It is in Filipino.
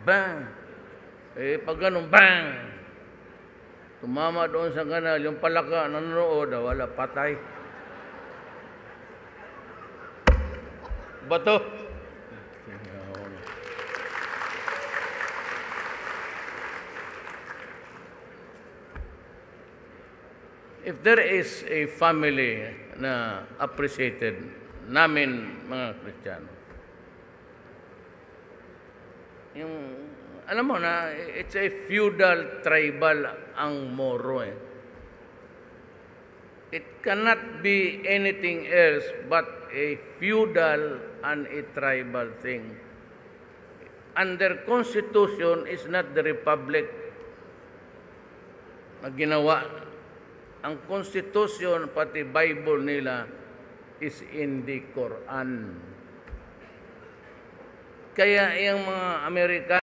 Bang! Eh, pag ganun, bang! Tumama doon sa kanal, yung palaka nanonood, wala, patay. Bato. If there is a family na appreciated namin mga Kristiyano, yung, alam mo na, it's a feudal tribal ang Moro eh. It cannot be anything else but a feudal and a tribal thing. And their constitution is not the republic na ginawa. Ang constitution, pati Bible nila, is in the Quran. Kaya yung mga Amerikano,